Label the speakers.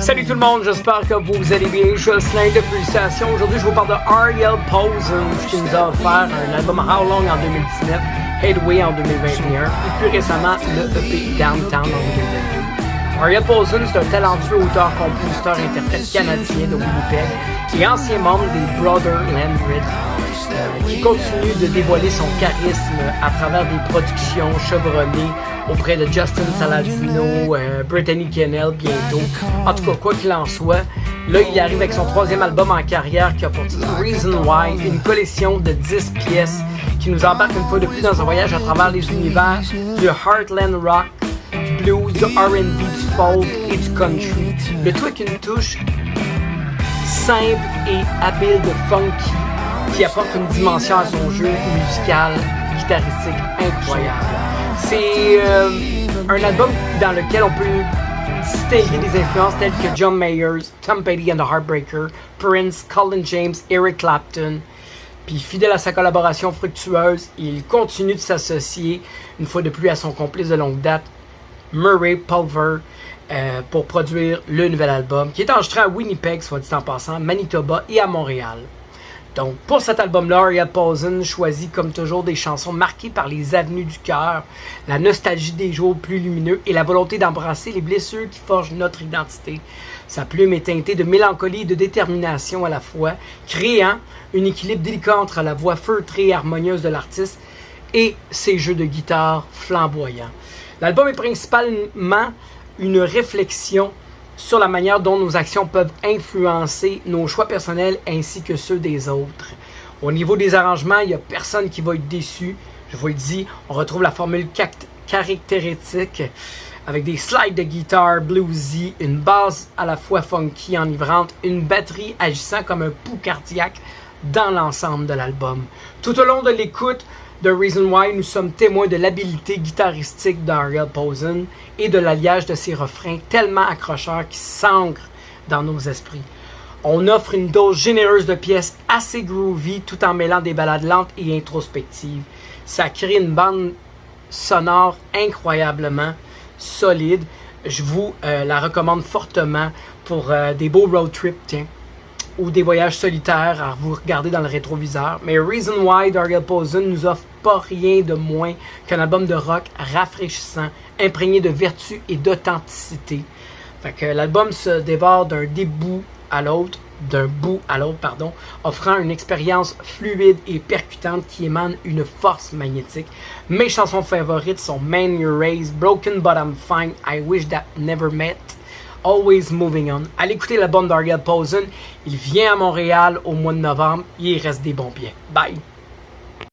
Speaker 1: Salut tout le monde, j'espère que vous allez bien. Jocelyn de Pulsation. Aujourd'hui, je vous parle de R.E.L. Posen, qui nous a offert un album How Long en 2019, Headway en 2021 et plus récemment le EP Downtown en 2022. R.E.L. Posen, c'est un talentueux auteur, compositeur, interprète canadien de Winnipeg et ancien membre des Brother Landred, qui continue de dévoiler son charisme à travers des productions chevronnées auprès de Justin Saladino, Brittany Kennel bientôt. En tout cas, quoi qu'il en soit, là il arrive avec son troisième album en carrière qui a pour titre Reason Why, une collection de 10 pièces qui nous embarque une fois de plus dans un voyage à travers les univers du Heartland Rock, du blues, du R&B, du folk et du country. Le tout avec une touche simple et habile de funky qui apporte une dimension à son jeu musical, guitaristique incroyable. C'est un album dans lequel on peut distinguer des influences telles que John Mayer, Tom Petty and the Heartbreakers, Prince, Colin James, Eric Clapton. Puis fidèle à sa collaboration fructueuse, il continue de s'associer une fois de plus à son complice de longue date, Murray Pulver, pour produire le nouvel album, qui est enregistré à Winnipeg, soit dit en passant, Manitoba et à Montréal. Donc, pour cet album-là, R.E.L. Posen choisit comme toujours des chansons marquées par les avenues du cœur, la nostalgie des jours plus lumineux et la volonté d'embrasser les blessures qui forgent notre identité. Sa plume est teintée de mélancolie et de détermination à la fois, créant un équilibre délicat entre la voix feutrée et harmonieuse de l'artiste et ses jeux de guitare flamboyants. L'album est principalement une réflexion sur la manière dont nos actions peuvent influencer nos choix personnels ainsi que ceux des autres. Au niveau des arrangements, il n'y a personne qui va être déçu. Je vous le dis, on retrouve la formule caractéristique avec des slides de guitare bluesy, une basse à la fois funky, enivrante, une batterie agissant comme un pouls cardiaque dans l'ensemble de l'album. Tout au long de l'écoute de Reason Why, nous sommes témoins de l'habileté guitaristique d'R.E.L. Posen et de l'alliage de ses refrains tellement accrocheurs qui s'ancrent dans nos esprits. On offre une dose généreuse de pièces assez groovy tout en mêlant des ballades lentes et introspectives. Ça crée une bande sonore incroyablement solide. Je vous la recommande fortement pour des beaux road trips, tiens, ou des voyages solitaires à vous regarder dans le rétroviseur. Mais Reason Why d'R.E.L. Posen nous offre pas rien de moins qu'un album de rock rafraîchissant, imprégné de vertu et d'authenticité. Fait que l'album se dévore d'un bout à l'autre, offrant une expérience fluide et percutante qui émane une force magnétique. Mes chansons favorites sont Man You Raised, Broken But I'm Fine, I Wish That Never Met, Always Moving On. Allez écouter l'album d'R.E.L. Posen. Il vient à Montréal au mois de novembre. Il reste des bons billets. Bye!